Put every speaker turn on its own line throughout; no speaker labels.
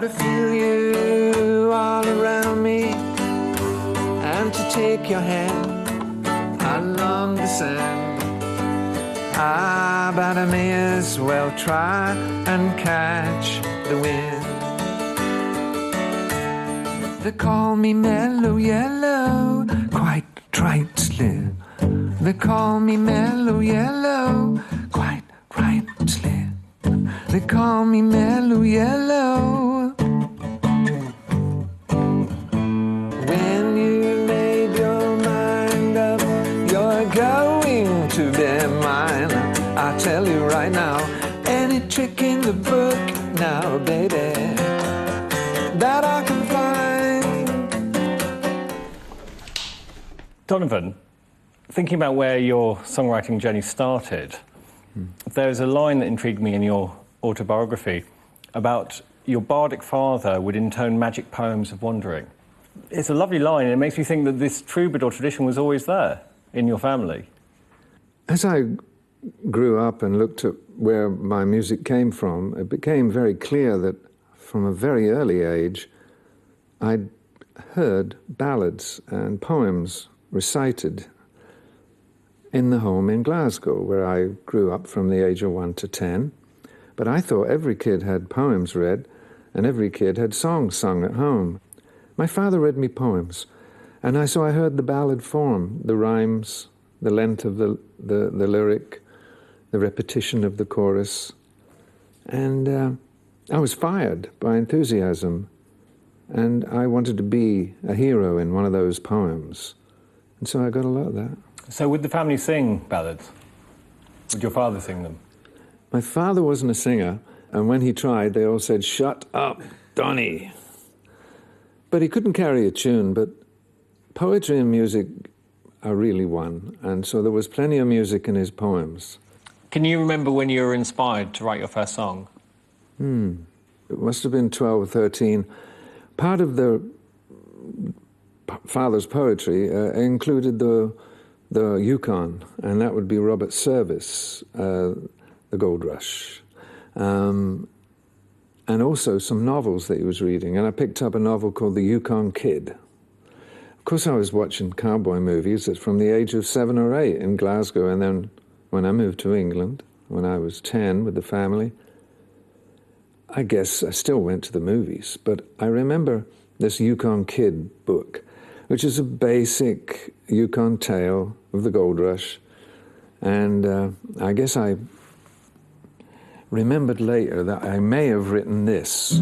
to feel you all around me, and to take your hand along the sand. But I may as well try and catch the wind. They call me Mellow Yellow, quite rightly. They call me Mellow Yellow, quite rightly. They call me Mellow Yellow. When you made your mind up, you're going to be mine. I tell you right now, any trick in the book now, baby, that I can find.
Donovan, thinking about where your songwriting journey started, there's a line that intrigued me in your autobiography about your bardic father would intone magic poems of wandering. It's a lovely line, and it makes me think that this troubadour tradition was always there in your family.
As I grew up and looked at where my music came from, it became very clear that from a very early age, I'd heard ballads and poems recited in the home in Glasgow, where I grew up from the age of 1 to 10. But I thought every kid had poems read, and every kid had songs sung at home. My father read me poems, and so I heard the ballad form, the rhymes, the length of the lyric, the repetition of the chorus. And I was fired by enthusiasm, and I wanted to be a hero in one of those poems. And so I got a lot of that.
So would the family sing ballads? Would your father sing them?
My father wasn't a singer, and when he tried, they all said, "Shut up, Donny." But he couldn't carry a tune, but poetry and music are really one, and so there was plenty of music in his poems.
Can you remember when you were inspired to write your first song?
It must have been 12 or 13. Part of the father's poetry included the Yukon, and that would be Robert Service, The Gold Rush, and also some novels that he was reading. And I picked up a novel called The Yukon Kid. Of course, I was watching cowboy movies from the age of 7 or 8 in Glasgow, and then when I moved to England, when I was 10 with the family, I guess I still went to the movies. But I remember this Yukon Kid book, which is a basic Yukon tale of the gold rush. And I guess I remembered later that I may have written this.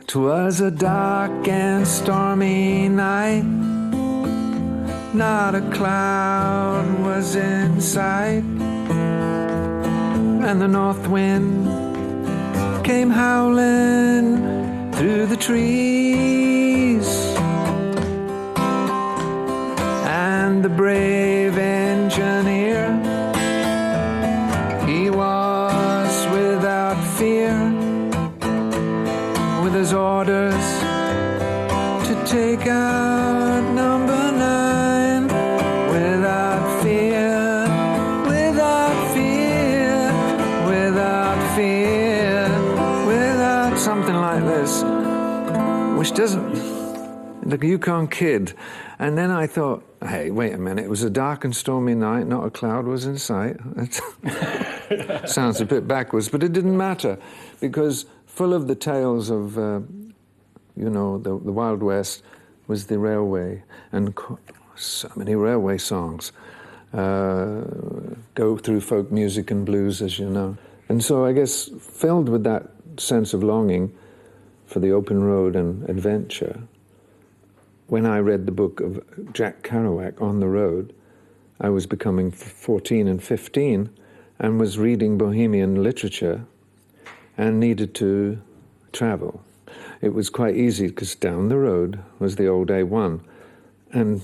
'Twas a dark and stormy night, not a cloud was in sight, and the north wind came howling through the trees, and the brave engineer, he was without fear, with his orders to take out number 9, without fear, without fear, without fear, without something like this, which doesn't, like a Yukon Kid. And then I thought, hey, wait a minute, it was a dark and stormy night, not a cloud was in sight. Sounds a bit backwards, but it didn't matter, because full of the tales of, the Wild West was the railway, and so many railway songs go through folk music and blues, as you know. And so I guess filled with that sense of longing for the open road and adventure, when I read the book of Jack Kerouac, On the Road, I was becoming 14 and 15 and was reading Bohemian literature and needed to travel. It was quite easy because down the road was the old A1. And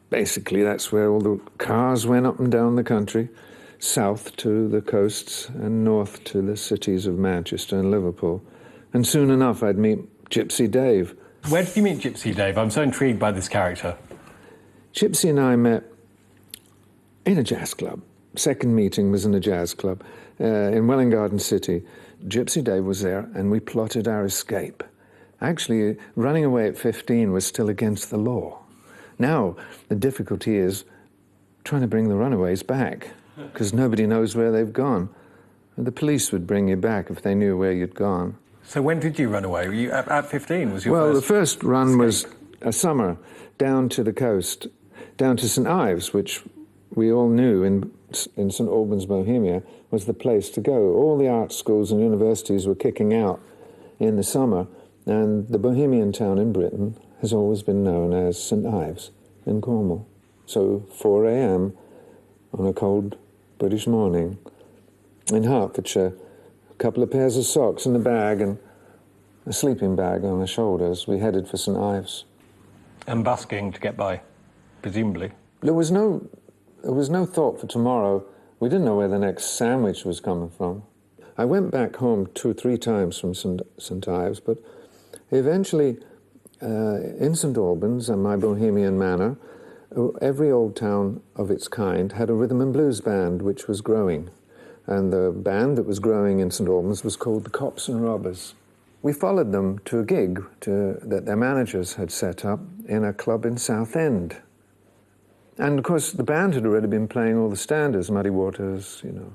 basically that's where all the cars went up and down the country, south to the coasts and north to the cities of Manchester and Liverpool. And soon enough I'd meet Gypsy Dave.
Where did you meet Gypsy Dave? I'm so intrigued by this character.
Gypsy and I met in a jazz club. Second meeting was in a jazz club. in Welwyn Garden City. Gypsy Dave was there, and we plotted our escape. Actually, running away at 15 was still against the law. Now, the difficulty is trying to bring the runaways back, because nobody knows where they've gone. And the police would bring you back if they knew where you'd gone.
So when did you run away? Were you at 15? Was your
Well,
first
the first run
escape?
was a summer down to the coast, down to St Ives, which we all knew in St Albans, Bohemia, was the place to go. All the art schools and universities were kicking out in the summer, and the Bohemian town in Britain has always been known as St Ives in Cornwall. So 4 a.m. on a cold British morning in Hertfordshire, a couple of pairs of socks in the bag and a sleeping bag on our shoulders, we headed for St Ives.
And busking to get by, presumably.
There was no thought for tomorrow. We didn't know where the next sandwich was coming from. I went back home 2 or 3 times from St Ives, but eventually in St Albans and my Bohemian manor, every old town of its kind had a rhythm and blues band which was growing. And the band that was growing in St Albans was called the Cops and Robbers. We followed them to a gig that their managers had set up in a club in Southend. And of course, the band had already been playing all the standards, Muddy Waters, you know,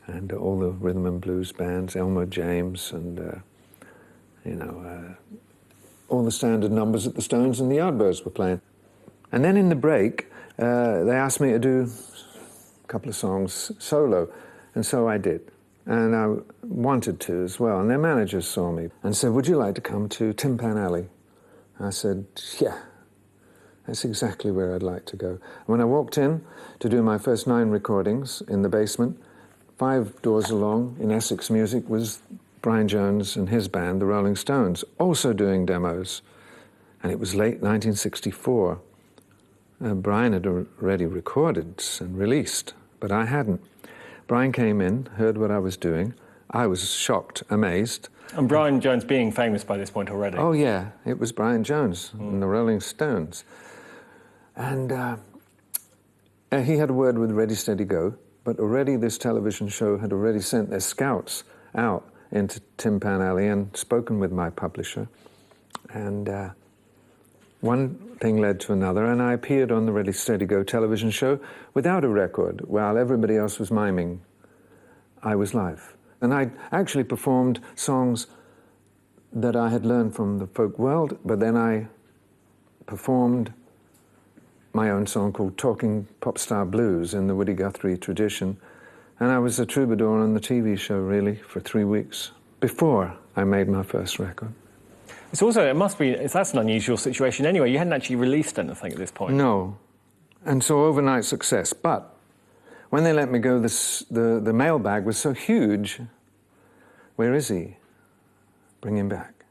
and all the rhythm and blues bands, Elmer James, and, all the standard numbers that the Stones and the Yardbirds were playing. And then in the break, they asked me to do a couple of songs solo, and so I did. And I wanted to as well, and their managers saw me and said, would you like to come to Tin Pan Alley? I said, yeah. That's exactly where I'd like to go. When I walked in to do my first 9 recordings in the basement, 5 doors along in Essex Music was Brian Jones and his band, the Rolling Stones, also doing demos. And it was late 1964. Brian had already recorded and released, but I hadn't. Brian came in, heard what I was doing. I was shocked, amazed.
And Brian Jones being famous by this point already.
Oh, yeah, it was Brian Jones and the Rolling Stones. And he had a word with Ready, Steady, Go, but already this television show had already sent their scouts out into Tin Pan Alley and spoken with my publisher. And one thing led to another, and I appeared on the Ready, Steady, Go television show without a record, while everybody else was miming. I was live. And I actually performed songs that I had learned from the folk world, but then I performed my own song called Talking Pop Star Blues in the Woody Guthrie tradition. And I was a troubadour on the TV show, really, for 3 weeks before I made my first record.
It's also, that's an unusual situation anyway. You hadn't actually released anything at this point.
No. And so overnight success. But when they let me go, the mailbag was so huge. Where is he? Bring him back.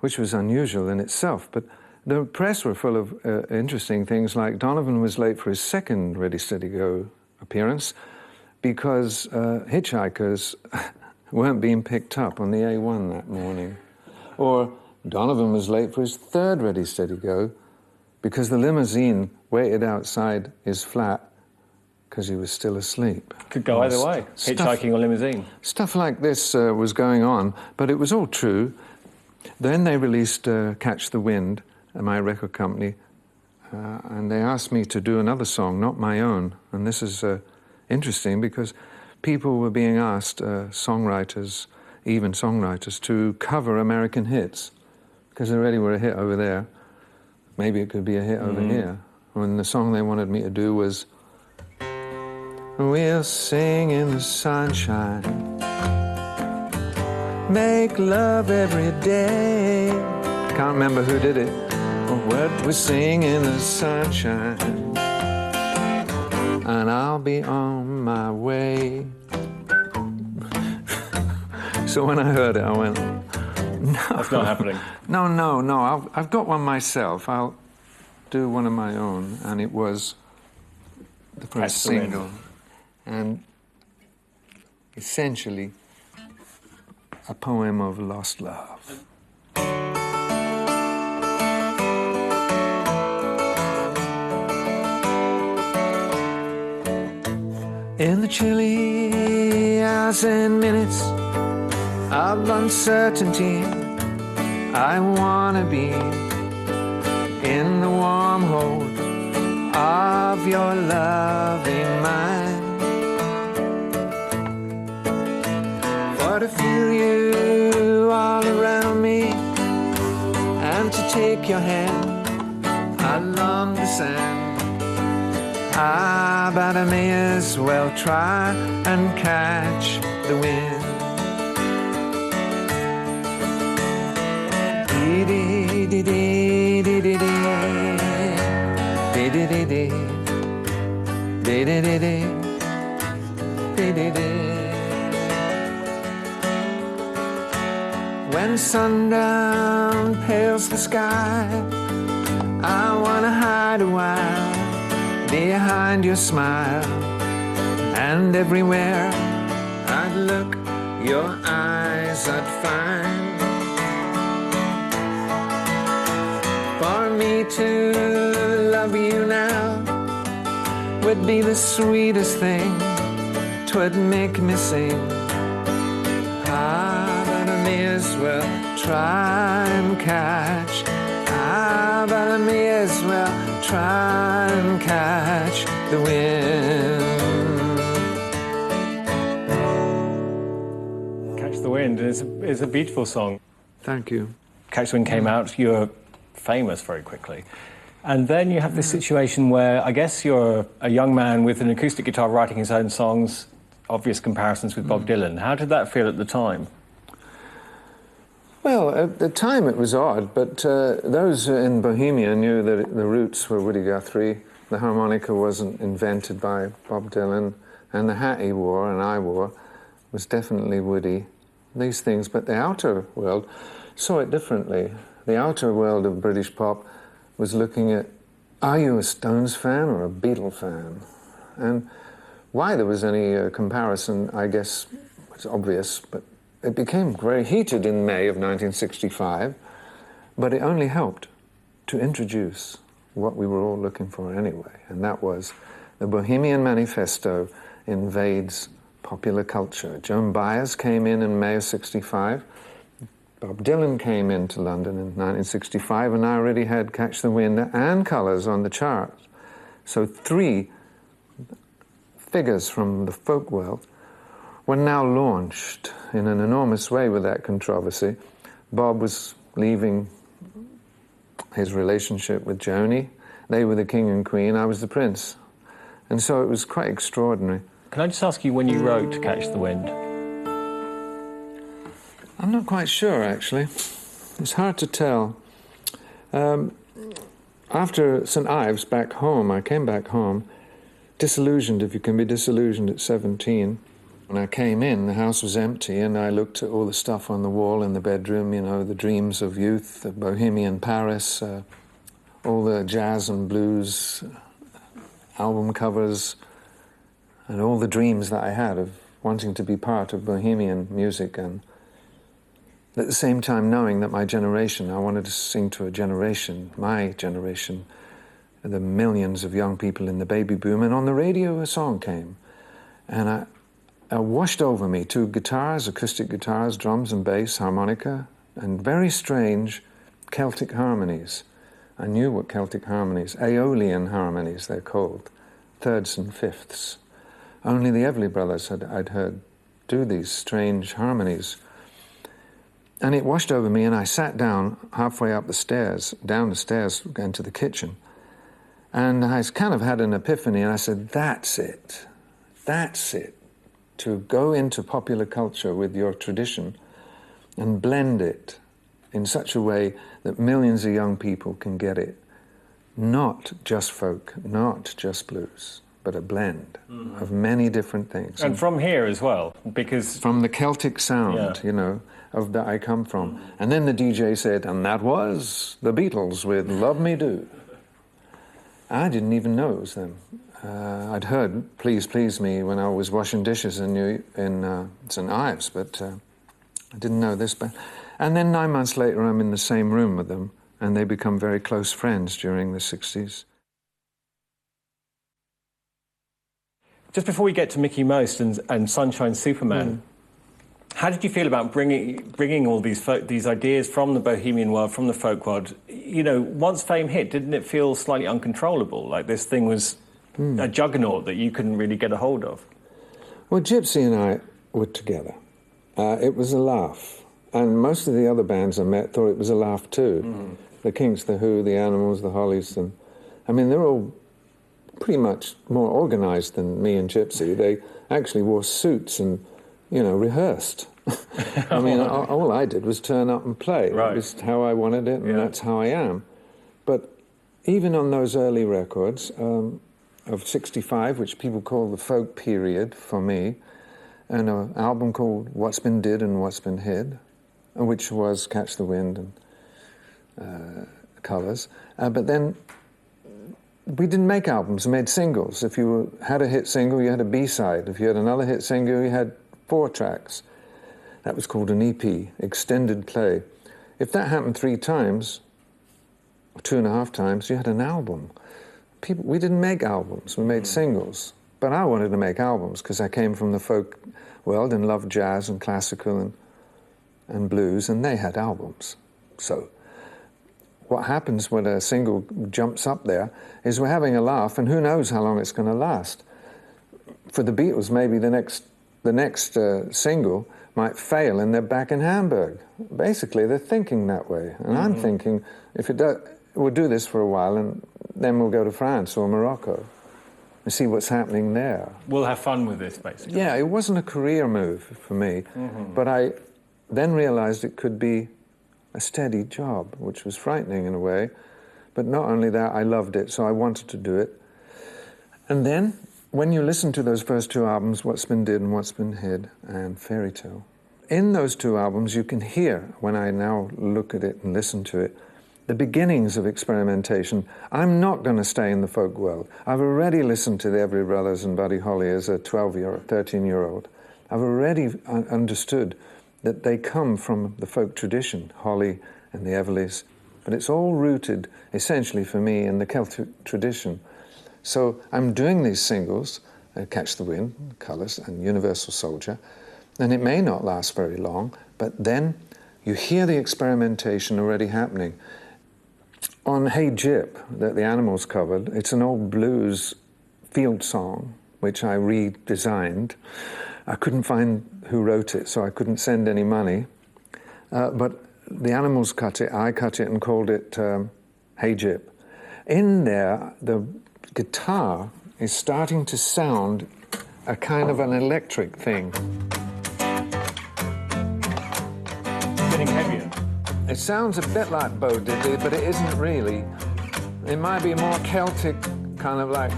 Which was unusual in itself. But the press were full of interesting things, like Donovan was late for his second Ready, Steady, Go appearance because hitchhikers weren't being picked up on the A1 that morning. Or Donovan was late for his third Ready, Steady, Go because the limousine waited outside his flat because he was still asleep.
Could go either way, hitchhiking or limousine.
Stuff like this was going on, but it was all true. Then they released Catch the Wind, my record company, and they asked me to do another song, not my own. And this is interesting because people were being asked, songwriters, even songwriters, to cover American hits because they already were a hit over there. Maybe it could be a hit over here. And the song they wanted me to do was We'll sing in the sunshine, make love every day. Can't remember who did it. What we sing in the sunshine, and I'll be on my way. So when I heard it, I went, no.
That's not happening.
No. I've got one myself. I'll do one of my own. And it was the first single. And essentially a poem of lost love.
In the chilly hours and minutes of uncertainty, I wanna be in the warm hold of your loving mind. For to feel you all around me and to take your hand along the sand. Ah, but I may as well try and catch the wind. When sundown pales the sky, I wanna hide a while behind your smile, and everywhere I'd look, your eyes I'd find. For me to love you now would be the sweetest thing, 'twould make me sing. Ah, but I may as well try and catch. Ah, but I may as well try and catch the wind.
Catch the Wind is a beautiful song.
Thank you.
Catch the Wind came out, you were famous very quickly. And then you have this situation where I guess you're a young man with an acoustic guitar writing his own songs, obvious comparisons with Bob Dylan. How did that feel at the time?
Well, at the time it was odd, but those in Bohemia knew that the roots were Woody Guthrie. The harmonica wasn't invented by Bob Dylan, and the hat he wore and I wore was definitely Woody. These things, but the outer world saw it differently. The outer world of British pop was looking at, are you a Stones fan or a Beatle fan? And why there was any comparison, I guess, was obvious, but it became very heated in May of 1965, but it only helped to introduce what we were all looking for anyway, and that was the Bohemian Manifesto invades popular culture. Joan Baez came in May of 65. Bob Dylan came into London in 1965, and I already had Catch the Wind and Colours on the charts. So three figures from the folk world were now launched in an enormous way with that controversy. Bob was leaving his relationship with Joni. They were the king and queen, I was the prince. And so it was quite extraordinary.
Can I just ask you when you wrote Catch the Wind?
I'm not quite sure, actually. It's hard to tell. After St. Ives, back home, I came back home, disillusioned, if you can be disillusioned at 17. When I came in, the house was empty, and I looked at all the stuff on the wall in the bedroom, you know, the dreams of youth, the Bohemian Paris, all the jazz and blues album covers, and all the dreams that I had of wanting to be part of Bohemian music, and at the same time knowing that my generation, I wanted to sing to a generation, my generation, the millions of young people in the baby boom, and on the radio a song came, and I washed over me, two guitars, acoustic guitars, drums and bass, harmonica, and very strange Celtic harmonies. I knew what Celtic harmonies, Aeolian harmonies they're called, thirds and fifths. Only the Everly Brothers I'd heard do these strange harmonies. And it washed over me, and I sat down halfway up the stairs, down the stairs, into the kitchen. And I kind of had an epiphany, and I said, that's it. That's it. To go into popular culture with your tradition and blend it in such a way that millions of young people can get it. Not just folk, not just blues, but a blend of many different things.
And from here as well, because...
From the Celtic sound, you know, of that I come from. And then the DJ said, and that was the Beatles with Love Me Do. I didn't even know it was them. I'd heard Please Please Me when I was washing dishes in St. Ives, but I didn't know this. And then 9 months later, I'm in the same room with them, and they become very close friends during the 60s.
Just before we get to Mickey Most and Sunshine Superman, how did you feel about bringing all these ideas from the bohemian world, from the folk world? You know, once fame hit, didn't it feel slightly uncontrollable? Like this thing was a juggernaut that you couldn't really get a hold of?
Well, Gypsy and I were together. It was a laugh. And most of the other bands I met thought it was a laugh too. The Kinks, the Who, the Animals, the Hollies. And I mean, they're all pretty much more organised than me and Gypsy. They actually wore suits and, you know, rehearsed. I mean, all I did was turn up and play.
Right.
It was how I wanted it, and that's how I am. But even on those early records of 65, which people call the folk period for me, and an album called What's Been Did and What's Been Hid, which was Catch the Wind and Colours. But then we didn't make albums, we made singles. If you had a hit single, you had a B-side. If you had another hit single, you had 4 tracks. That was called an EP, extended play. If that happened 3 times, or 2.5 times, you had an album. We didn't make albums, we made singles. But I wanted to make albums because I came from the folk world and loved jazz and classical and blues, and they had albums. So what happens when a single jumps up there is we're having a laugh, and who knows how long it's going to last. For the Beatles, maybe the next single might fail and they're back in Hamburg. Basically, they're thinking that way. And I'm thinking, if it does, we'll do this for a while and then we'll go to France or Morocco and see what's happening there.
We'll have fun with this, basically.
Yeah, it wasn't a career move for me, but I then realized it could be a steady job, which was frightening in a way. But not only that, I loved it, so I wanted to do it. And then, when you listen to those first 2 albums, What's Been Did and What's Been Hid, and Fairy Tale, in those 2 albums you can hear, when I now look at it and listen to it, the beginnings of experimentation. I'm not going to stay in the folk world. I've already listened to the Everly Brothers and Buddy Holly as a 13-year-old. I've already understood that they come from the folk tradition, Holly and the Everlys, but it's all rooted, essentially for me, in the Celtic tradition. So I'm doing these singles, Catch the Wind, Colours, and Universal Soldier, and it may not last very long, but then you hear the experimentation already happening. On Hey Gyp, that the Animals covered, it's an old blues field song, which I redesigned. I couldn't find who wrote it, so I couldn't send any money. But the Animals cut it, I cut it and called it Hey Gyp. In there, the guitar is starting to sound a kind of an electric thing.
Getting heavier.
It sounds a bit like Bo Diddley, but it isn't really. It might be more Celtic, kind of like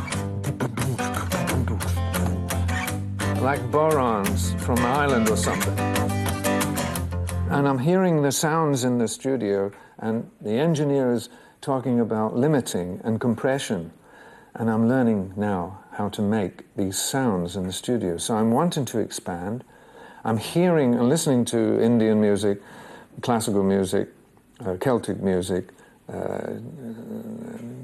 borons from Ireland or something. And I'm hearing the sounds in the studio, and the engineer is talking about limiting and compression. And I'm learning now how to make these sounds in the studio. So I'm wanting to expand. I'm hearing and listening to Indian music, classical music, Celtic music,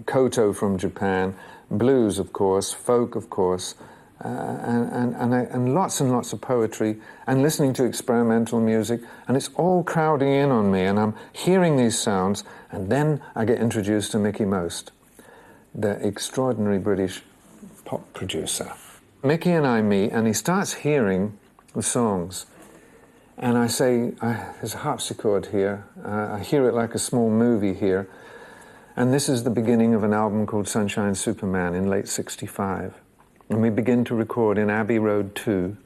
koto from Japan, blues, of course, folk, of course, and lots and lots of poetry, and listening to experimental music, and it's all crowding in on me, and I'm hearing these sounds, and then I get introduced to Mickey Most, the extraordinary British pop producer. Mickey and I meet, and he starts hearing the songs, and I say, there's a harpsichord here, I hear it like a small movie here, and this is the beginning of an album called Sunshine Superman in late '65. And we begin to record in Abbey Road 2,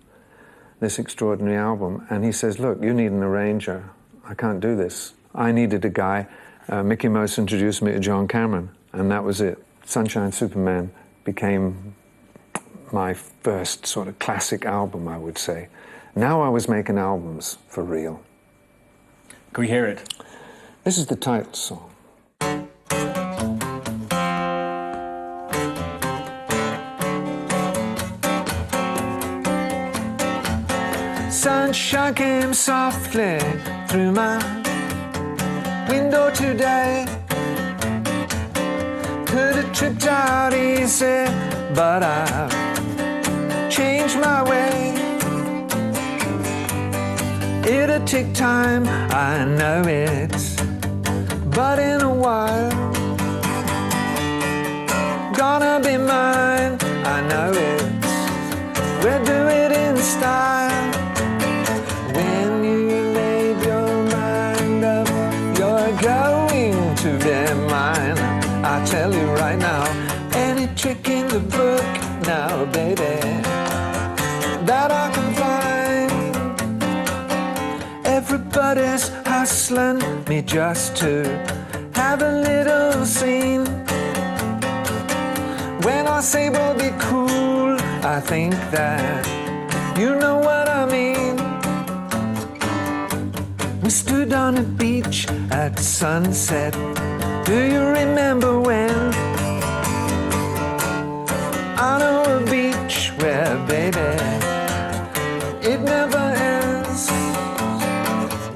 this extraordinary album. And he says, look, you need an arranger. I can't do this. I needed a guy. Mickey Most introduced me to John Cameron, and that was it. Sunshine Superman became my first sort of classic album, I would say. Now I was making albums for real.
Can we hear it?
This is the title song. Sunshine came softly through my window today. Could have tripped out easy, but I
change my way. It'll take time, I know it, but in a while, gonna be mine, I know it. We'll do it in style. When you made your mind up, you're going to be mine. I tell you right now, any trick in the book now, baby, that I can find. Everybody's hustling me just to have a little scene. When I say we'll be cool, I think that you know what I mean. We stood on a beach at sunset. Do you remember when? I know a beach where, baby, it never ends.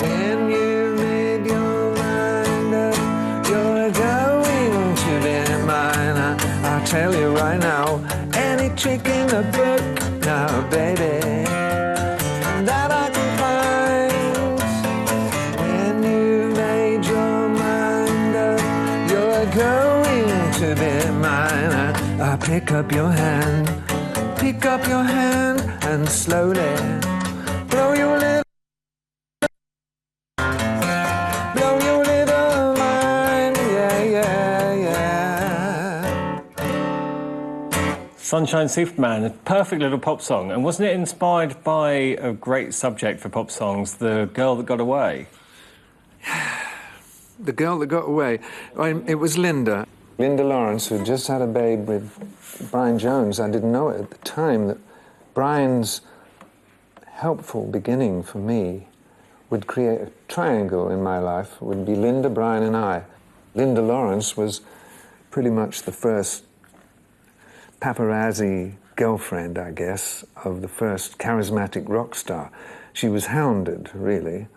When you made your mind up, you're going to be mine. I'll tell you right now, any trick in the book now, baby, that I can find. When you made your mind up, you're going to be mine. I pick up your hand and slowly blow your little mind, yeah, yeah, yeah.
Sunshine Superman, a perfect little pop song. And wasn't it inspired by a great subject for pop songs, The Girl That Got Away?
The Girl That Got Away. It was Linda Lawrence, who just had a babe with Brian Jones. I didn't know it at the time that Brian's helpful beginning for me would create a triangle in my life. It would be Linda, Brian, and I. Linda Lawrence was pretty much the first paparazzi girlfriend, I guess, of the first charismatic rock star. She was hounded, really.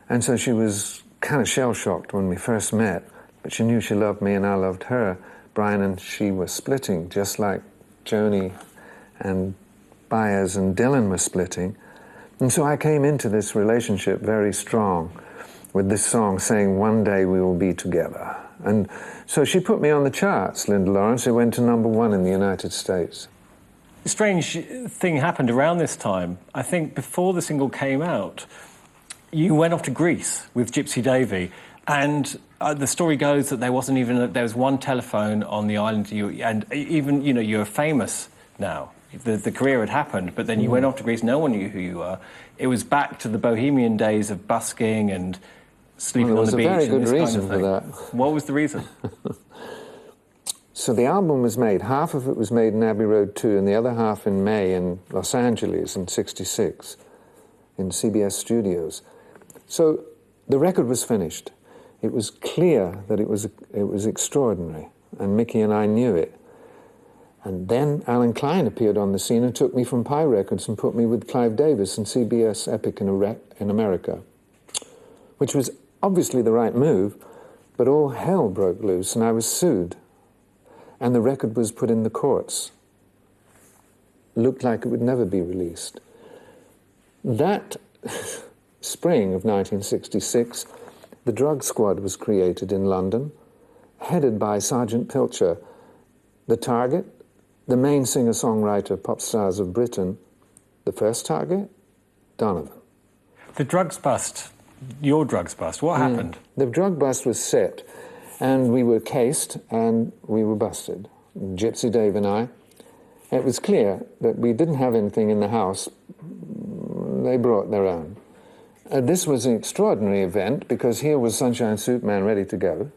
And so she was kind of shell-shocked when we first met, but she knew she loved me and I loved her. Brian and she were splitting, just like Joni and Baez and Dylan were splitting. And so I came into this relationship very strong with this song saying, one day we will be together. And so she put me on the charts, Linda Lawrence. It went to #1 in the United States.
A strange thing happened around this time. I think before the single came out, you went off to Greece with Gypsy Davy, and the story goes that there was one telephone on the island, and even, you know, you're famous now. The career had happened, but then you went off to Greece, no one knew who you were. It was back to the bohemian days of busking and sleeping on the beach.
There was a very good reason
kind of
for that.
What was the reason?
So the album was made, half of it was made in Abbey Road 2 and the other half in May in Los Angeles in '66 in CBS Studios. So the record was finished. It was clear that it was extraordinary, and Mickey and I knew it. And then Alan Klein appeared on the scene and took me from Pie Records and put me with Clive Davis and CBS Epic in America, which was obviously the right move, but all hell broke loose and I was sued. And the record was put in the courts. Looked like it would never be released. That spring of 1966, the Drug Squad was created in London, headed by Sergeant Pilcher. The target, the main singer-songwriter pop stars of Britain. The first target, Donovan.
The drugs bust, your drugs bust, what happened?
The drug bust was set, and we were cased, and we were busted. Gypsy Dave and I. It was clear that we didn't have anything in the house. They brought their own. This was an extraordinary event, because here was Sunshine Superman ready to go.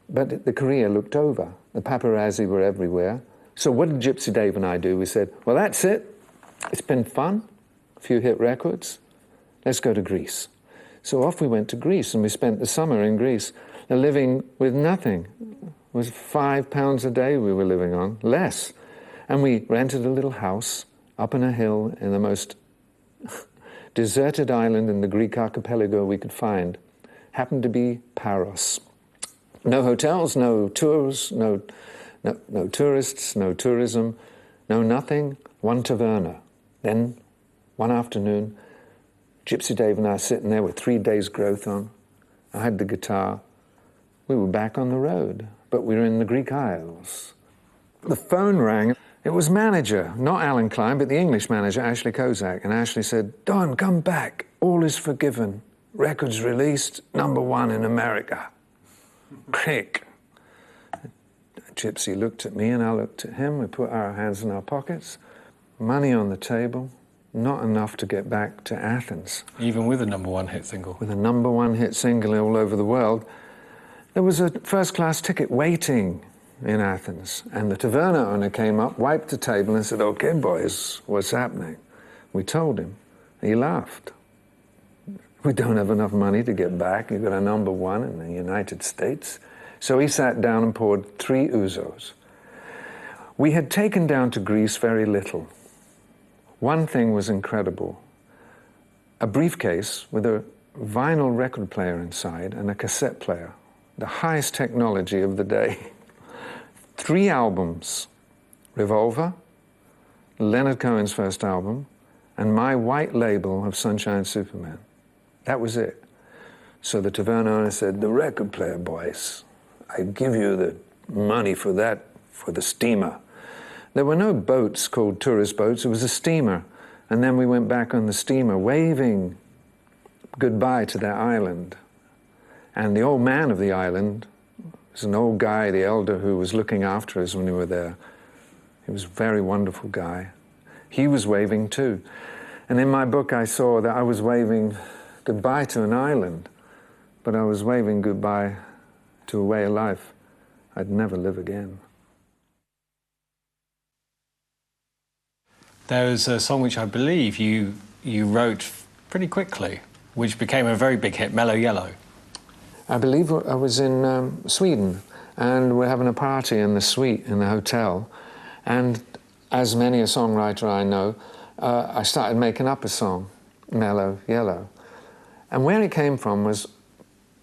But the career looked over. The paparazzi were everywhere. So what did Gypsy Dave and I do? We said, well, that's it. It's been fun. A few hit records. Let's go to Greece. So off we went to Greece, and we spent the summer in Greece, living with nothing. It was £5 a day we were living on, less. And we rented a little house up on a hill in the most deserted island in the Greek archipelago we could find. Happened to be Paros. No hotels, no tours, no tourists, no tourism, no nothing. one taverna. Then, one afternoon, Gypsy Dave and I sitting there with 3 days' growth on. I had the guitar. We were back on the road, but we were in the Greek Isles. The phone rang. It was manager, not Alan Klein, but the English manager, Ashley Kozak. And Ashley said, "Don, come back. All is forgiven. Records released, #1 in America." Click. Gypsy looked at me and I looked at him. We put our hands in our pockets. Money on the table. Not enough to get back to Athens.
Even with a #1 hit single.
With a #1 hit single all over the world. There was a first-class ticket waiting in Athens, and the taverna owner came up, wiped the table and said, "Okay, boys, what's happening?" We told him. He laughed. "We don't have enough money to get back. You've got a #1 in the United States." So he sat down and poured 3 ouzos. We had taken down to Greece very little. One thing was incredible. A briefcase with a vinyl record player inside and a cassette player. The highest technology of the day. 3 albums. Revolver, Leonard Cohen's first album, and my white label of Sunshine Superman. That was it. So the taverna owner said, "The record player, boys. I give you the money for that, for the steamer." There were no boats called tourist boats. It was a steamer. And then we went back on the steamer, waving goodbye to that island. And the old man of the island was an old guy, the elder, who was looking after us when we were there. He was a very wonderful guy. He was waving too. And in my book I saw that I was waving goodbye to an island, but I was waving goodbye to a way of life I'd never live again.
There was a song which I believe you wrote pretty quickly, which became a very big hit, Mellow Yellow.
I believe I was in Sweden, and we're having a party in the suite in the hotel. And as many a songwriter I know, I started making up a song, Mellow Yellow. And where it came from was,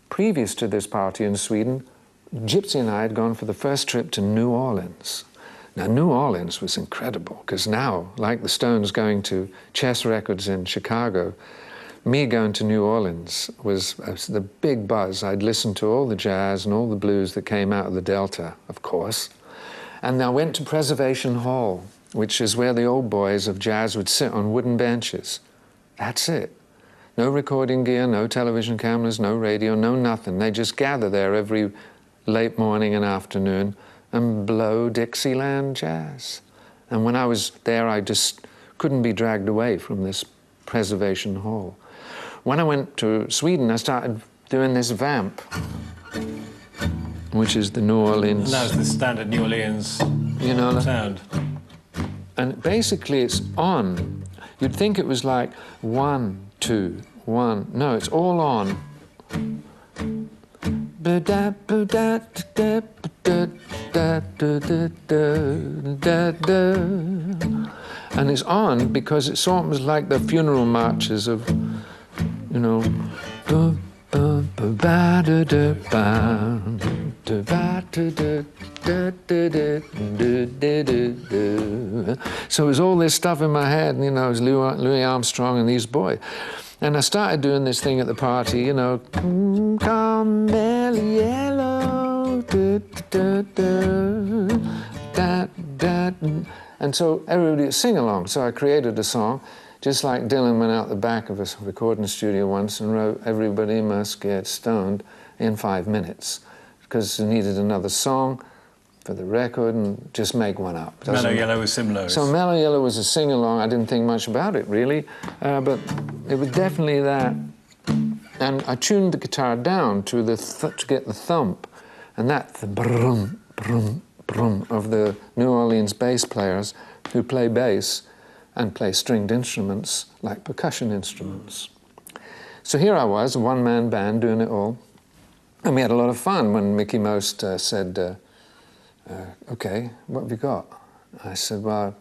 previous to this party in Sweden, Gypsy and I had gone for the first trip to New Orleans. Now, New Orleans was incredible, because now, like the Stones going to Chess Records in Chicago, me going to New Orleans was the big buzz. I'd listened to all the jazz and all the blues that came out of the Delta, of course. And I went to Preservation Hall, which is where the old boys of jazz would sit on wooden benches. That's it. No recording gear, no television cameras, no radio, no nothing. They just gather there every late morning and afternoon and blow Dixieland jazz. And when I was there, I just couldn't be dragged away from this Preservation Hall. When I went to Sweden, I started doing this vamp, which is the New Orleans.
And that was the standard New Orleans sound.
And basically it's on. You'd think it was like 1, 2, 1. No, it's all on. And it's on because it's almost like the funeral marches of, you know, so it was all this stuff in my head, and, you know, it was Louis Armstrong and these boys. And I started doing this thing at the party, you know, come Mellow Yellow, and so everybody would sing along. So I created a song, just like Dylan went out the back of a recording studio once and wrote "Everybody Must Get Stoned" in 5 minutes, because he needed another song for the record and just make one up.
Mellow Yellow was similar.
So Mellow Yellow was a sing-along. I didn't think much about it, really, but it was definitely that. And I tuned the guitar down to to get the thump, and that the brum, brum, brum of the New Orleans bass players who play bass and play stringed instruments like percussion instruments. So here I was, a one-man band doing it all, and we had a lot of fun when Mickey Most said, okay, what have you got? I said, well,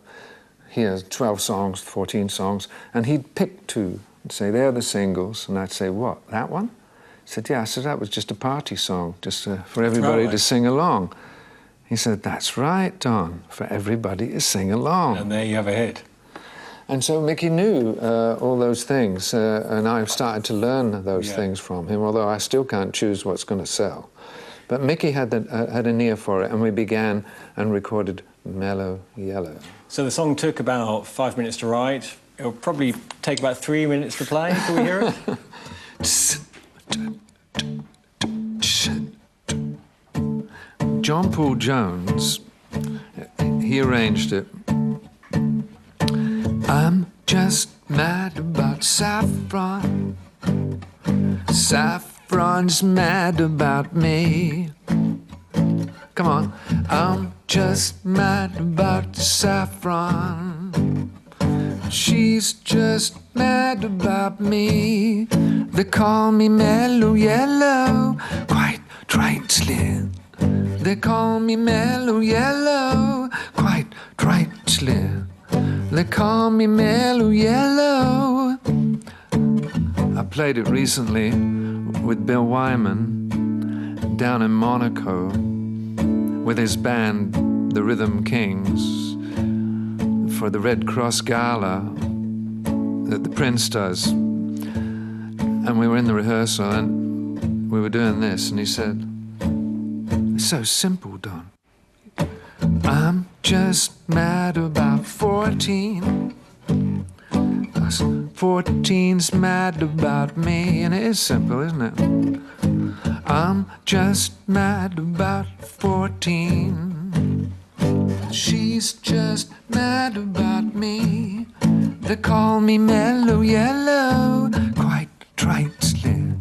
here's 12 songs, 14 songs, and he'd pick 2 and say, they're the singles, and I'd say, what, that one? He said, yeah. I said, that was just a party song, just for everybody to sing along. He said, that's right, Don, for everybody to sing along.
And there you have a hit.
And so Mickey knew all those things, and I started to learn those things from him, although I still can't choose what's going to sell. But Mickey had an ear for it, and we began and recorded Mellow Yellow.
So the song took about 5 minutes to write. It'll probably take about 3 minutes to play. Can we hear it?
John Paul Jones, he arranged it. I'm just mad about saffron. Saffron's mad about me. Come on. I'm just mad about saffron. She's just mad about me. They call me Mellow Yellow, quite rightly. They call me Mellow Yellow, quite rightly. They call me Mellow Yellow. I played it recently with Bill Wyman down in Monaco with his band, the Rhythm Kings, for the Red Cross Gala that the Prince does. And we were in the rehearsal and we were doing this, and he said, "It's so simple, Don. I'm just mad about 14. 'Cause 14's mad about me." And it is simple, isn't it? I'm just mad about 14. She's just mad about me. They call me Mellow Yellow, quite rightly.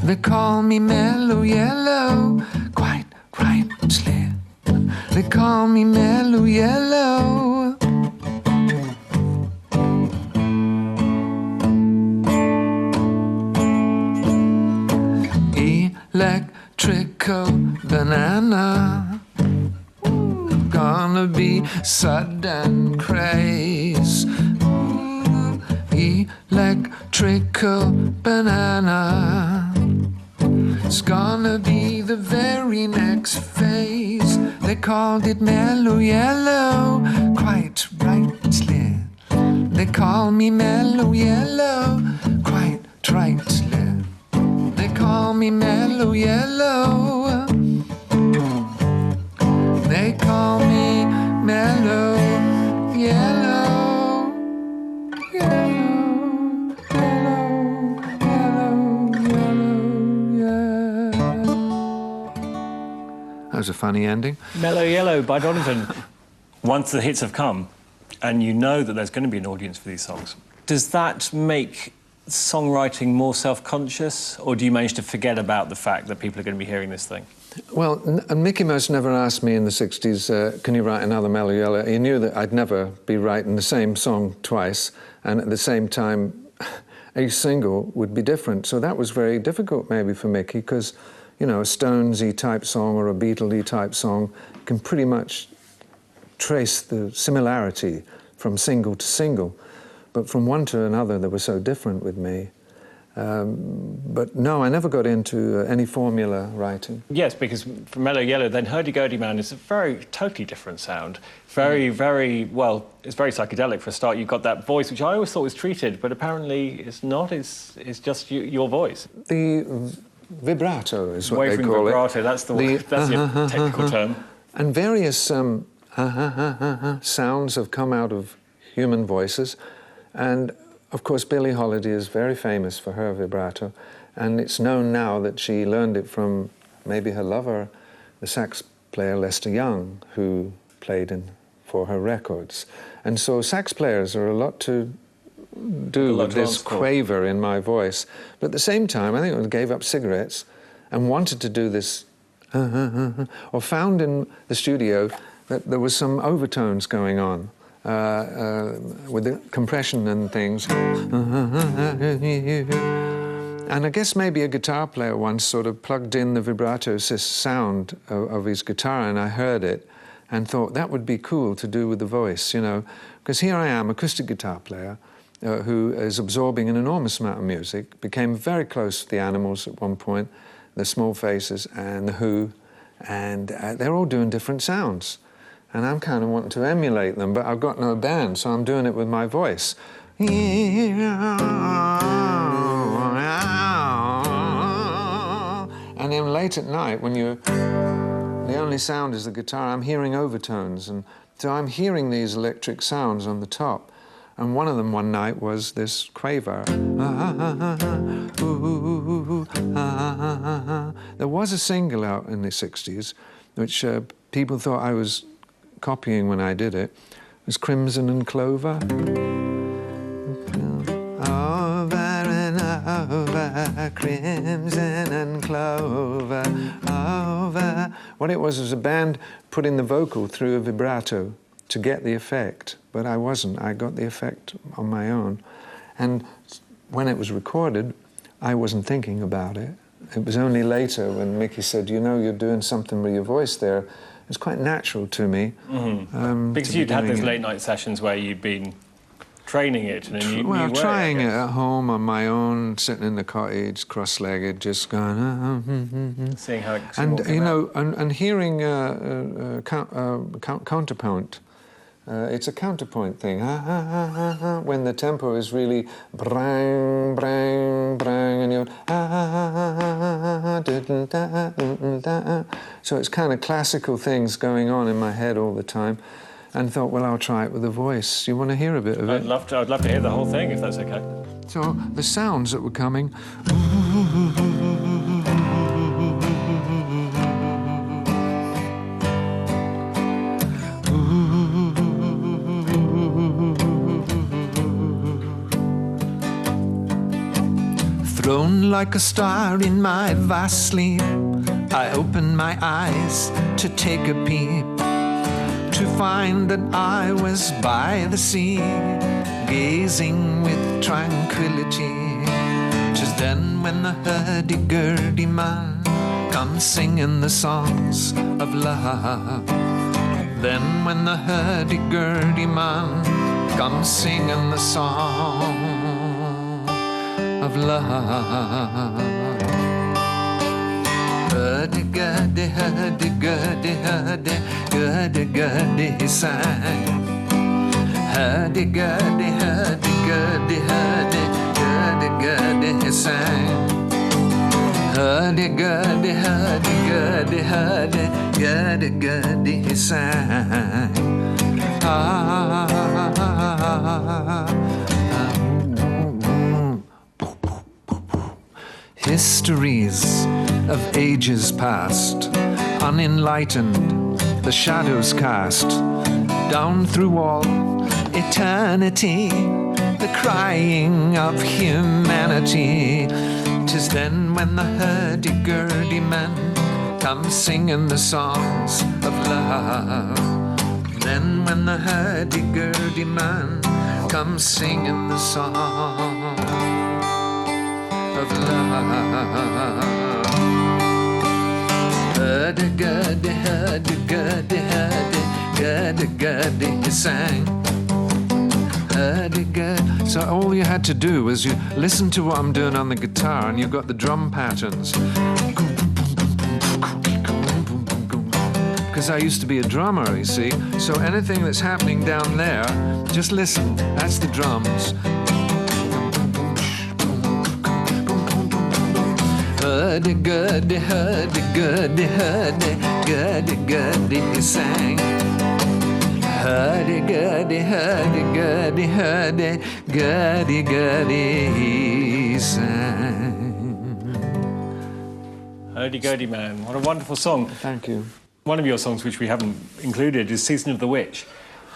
They call me Mellow Yellow, quite rightly. They call me Mellow Yellow. Electrical banana, gonna be sudden craze. Electrical banana, it's gonna be the very next phase. They called it Mellow Yellow, quite rightly. They call me Mellow Yellow, quite rightly. They call me Mellow Yellow. They call me Mellow Yellow. Yellow, yellow, yellow, yellow, yeah. That was a funny ending.
Mellow Yellow by Donovan. Once the hits have come, and you know that there's going to be an audience for these songs, does that make songwriting more self-conscious, or do you manage to forget about the fact that people are going to be hearing this thing?
Well, Mickey Mouse never asked me in the 60s, can you write another Mellow Yellow? He knew that I'd never be writing the same song twice, and at the same time, a single would be different. So that was very difficult maybe for Mickey, because, you know, a Stonesy type song or a Beatlesy type song can pretty much trace the similarity from single to single. But from one to another, they were so different with me. But no, I never got into any formula writing.
Yes, because from Mellow Yellow, then Hurdy-Gurdy Man is a very, totally different sound. Very, very, well, it's very psychedelic for a start. You've got that voice, which I always thought was treated, but apparently it's not. It's just your voice.
The vibrato is what
Wavering
they call
vibrato,
it.
that's your technical term.
And various sounds have come out of human voices. And of course, Billie Holiday is very famous for her vibrato, and it's known now that she learned it from maybe her lover, the sax player Lester Young, who played for her records. And so sax players are a lot to do with this quaver in my voice. But at the same time, I think I gave up cigarettes and wanted to do this, or found in the studio that there was some overtones going on. With the compression and things. And I guess maybe a guitar player once sort of plugged in the vibrato sound of his guitar, and I heard it and thought that would be cool to do with the voice, you know, because here I am, acoustic guitar player, who is absorbing an enormous amount of music, became very close to the Animals at one point, the Small Faces and the Who, and they're all doing different sounds. And I'm kind of wanting to emulate them, but I've got no band, so I'm doing it with my voice. And then late at night, when the only sound is the guitar, I'm hearing overtones, and so I'm hearing these electric sounds on the top. And one of them one night was this quaver. There was a single out in the 60s, which people thought I was copying when I did it. It was Crimson and Clover. Over and over, crimson and clover, over. What it was a band putting the vocal through a vibrato to get the effect, but I wasn't. I got the effect on my own. And when it was recorded, I wasn't thinking about it. It was only later when Mickey said, you know, you're doing something with your voice there. It's quite natural to me.
Mm-hmm. Because you'd had those late night sessions where you'd been training it in a new way,
trying it at home on my own, sitting in the cottage, cross-legged, just going...
Seeing how it
and, you know, and hearing counterpoint. It's a counterpoint thing. When the tempo is really brang, brang, brang, and you're... So it's kind of classical things going on in my head all the time. And thought, well, I'll try it with a voice. You want to hear a bit of it?
I'd love to hear the whole thing, if that's okay.
So the sounds that were coming... Thrown like a star in my vast sleep, I opened my eyes to take a peep, to find that I was by the sea, gazing with tranquility. 'Tis then when the hurdy-gurdy man comes singing the songs of love. Then when the hurdy-gurdy man comes singing the song of love. Hurdy-gurdy, hurdy-gurdy, hurdy-gurdy, he sang. Hurdy-gurdy, hurdy-gurdy, hurdy-gurdy, he sang. Hurdy-gurdy, hurdy-gurdy, hurdy-gurdy, he sang. Histories of ages past, unenlightened, the shadows cast down through all eternity, the crying of humanity. 'Tis then when the hurdy-gurdy men come singing the songs of love. Then when the hurdy-gurdy man come singing the song of love. Hurdy-gurdy, hurdy-gurdy, hurdy-gurdy, he sang. Hurdy-gurdy. So all you had to do was you listen to what I'm doing on the guitar, and you've got the drum patterns. Because I used to be a drummer, you see. So anything that's happening down there, just listen. That's the drums. Hurdy-gurdy, hurdy-gurdy, hurdy-gurdy, he sang. Hurdy-gurdy, hurdy-gurdy, hurdy-gurdy, he sang.
Hurdy-gurdy man, what a wonderful song.
Thank you.
One of your songs which we haven't included is Season of the Witch.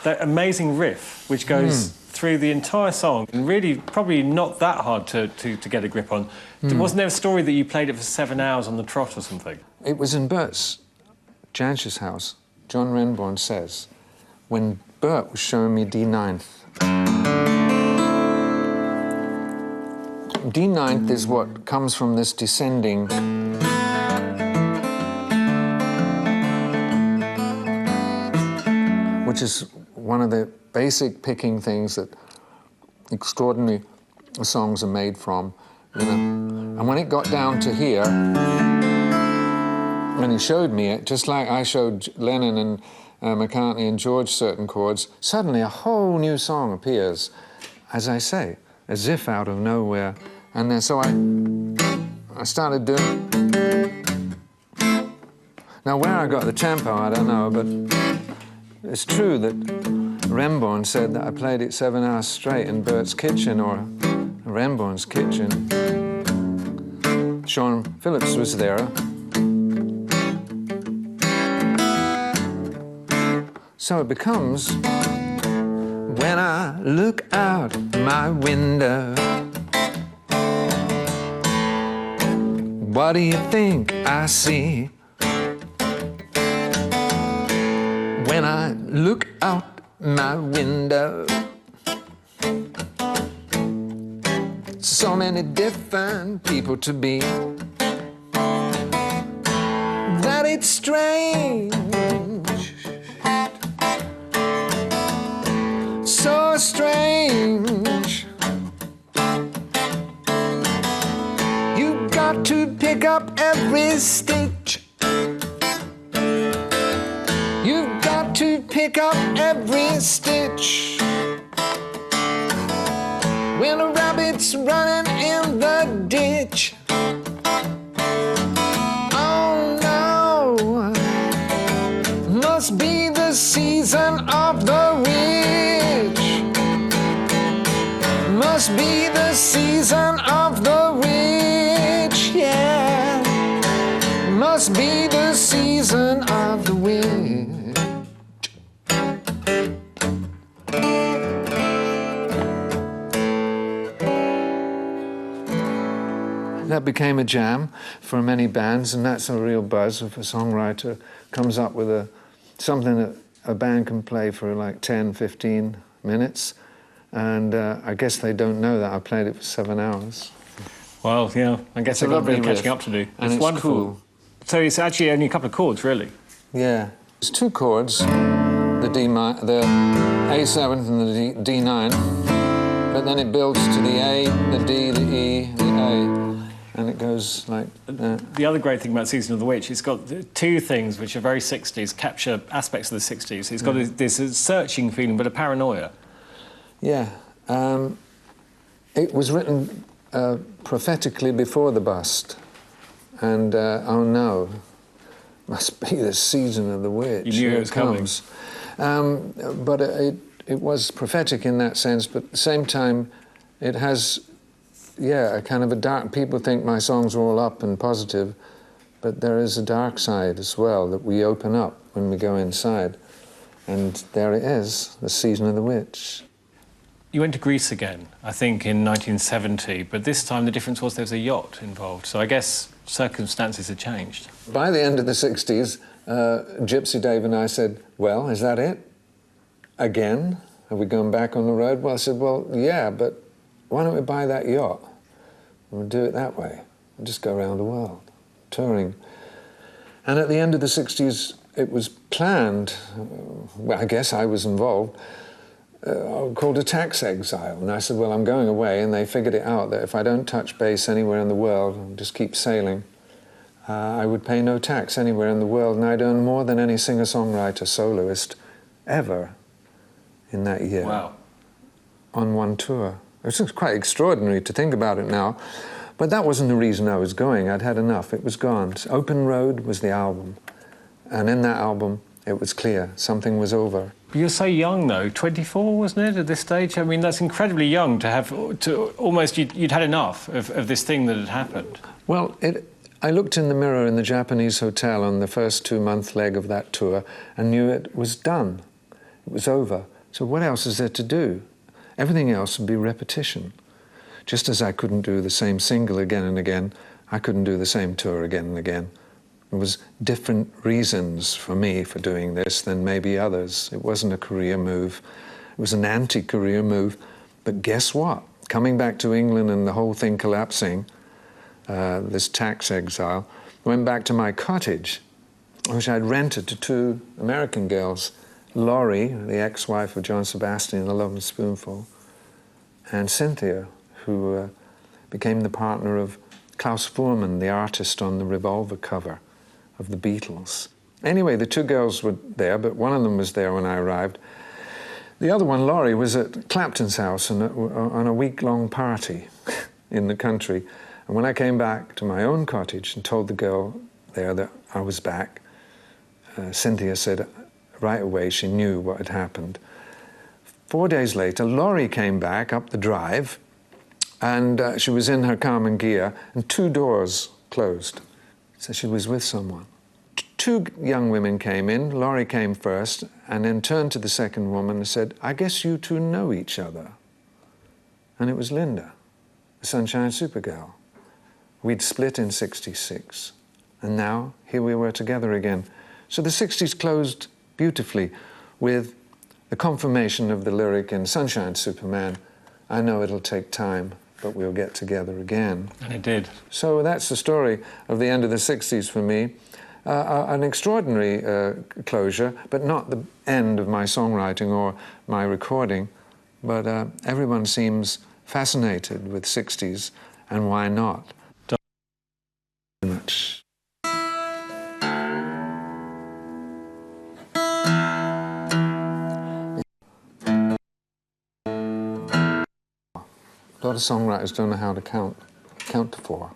That amazing riff which goes through the entire song, and really probably not that hard to get a grip on. Wasn't there a story that you played it for 7 hours on the trot or something?
It was in Bert's Jansch's house. John Renbourn says, when Bert was showing me D9th. D9th is what comes from this descending which is one of the basic picking things that extraordinary songs are made from, you know. And when it got down to here, and he showed me it, just like I showed Lennon McCartney and George certain chords, suddenly a whole new song appears, as I say, as if out of nowhere. And then so I started doing... Now where I got the tempo, I don't know, but it's true that Remborn said that I played it 7 hours straight in Bert's kitchen, or Remborn's kitchen. Sean Phillips was there. So it becomes, when I look out my window, what do you think I see? When I look out my window, so many different people to be, that it's strange, so strange. You got to pick up every stitch. You've got to pick up every stitch. When a rabbit's running in the ditch. Oh no, must be the season of the witch. Must be the season of the witch, yeah. Must be the season of the witch. That became a jam for many bands, and that's a real buzz if a songwriter comes up with something that a band can play for like 10, 15 minutes. And I guess they don't know that I played it for 7 hours.
Well, yeah, I guess I've got a bit of catching up to do.
And it's
wonderful.
Cool.
So it's actually only a couple of chords, really?
Yeah. It's 2 chords, the A7 and the D9, but then it builds to the A, the D, the E, the A. And it goes like that.
The other great thing about Season of the Witch, it's got 2 things which are very 60s, capture aspects of the 60s. It's got this searching feeling, but a paranoia.
Yeah. It was written prophetically before the bust. And, oh no, must be the season of the witch.
You knew it was coming.
But it was prophetic in that sense, but at the same time, it has... Yeah, a kind of a dark... People think my songs are all up and positive, but there is a dark side as well that we open up when we go inside. And there it is, the season of the witch.
You went to Greece again, I think, in 1970, but this time the difference was there was a yacht involved, so I guess circumstances had changed.
By the end of the 60s, Gypsy Dave and I said, well, is that it? Again? Have we gone back on the road? Well, I said, well, yeah, but why don't we buy that yacht? And we'll do it that way. We'll just go around the world, touring. And at the end of the 60s, it was planned, well, I guess I was involved, called a tax exile. And I said, well, I'm going away, and they figured it out that if I don't touch base anywhere in the world and just keep sailing, I would pay no tax anywhere in the world, and I'd earn more than any singer-songwriter soloist ever in that year.
Wow.
On one tour. It's quite extraordinary to think about it now, but that wasn't the reason I was going. I'd had enough. It was gone. Open Road was the album, and in that album, it was clear something was over.
You're so young, though. 24, wasn't it, at this stage? I mean, that's incredibly young to have... almost you'd had enough of this thing that had happened.
Well, I looked in the mirror in the Japanese hotel on the first 2-month leg of that tour and knew it was done. It was over. So what else is there to do? Everything else would be repetition. Just as I couldn't do the same single again and again, I couldn't do the same tour again and again. There was different reasons for me for doing this than maybe others. It wasn't a career move. It was an anti-career move. But guess what? Coming back to England and the whole thing collapsing, this tax exile, I went back to my cottage, which I'd rented to 2 American girls, Laurie, the ex-wife of John Sebastian, The Love and Spoonful, and Cynthia, who became the partner of Klaus Voormann, the artist on the Revolver cover of the Beatles. Anyway, the two girls were there, but one of them was there when I arrived. The other one, Laurie, was at Clapton's house on a week-long party in the country. And when I came back to my own cottage and told the girl there that I was back, Cynthia said right away she knew what had happened. 4 days later, Laurie came back up the drive, and she was in her Carmen gear, and two doors closed. So she was with someone. Two young women came in. Laurie came first, and then turned to the second woman and said, "I guess you two know each other." And it was Linda, the Sunshine Supergirl. We'd split in '66, and now here we were together again. So the '60s closed beautifully with the confirmation of the lyric in Sunshine Superman, "I know it'll take time, but we'll get together again."
And it did.
So that's the story of the end of the '60s for me. An extraordinary closure, but not the end of my songwriting or my recording. But everyone seems fascinated with '60s, and why not? Much. A lot of songwriters don't know how to count to four.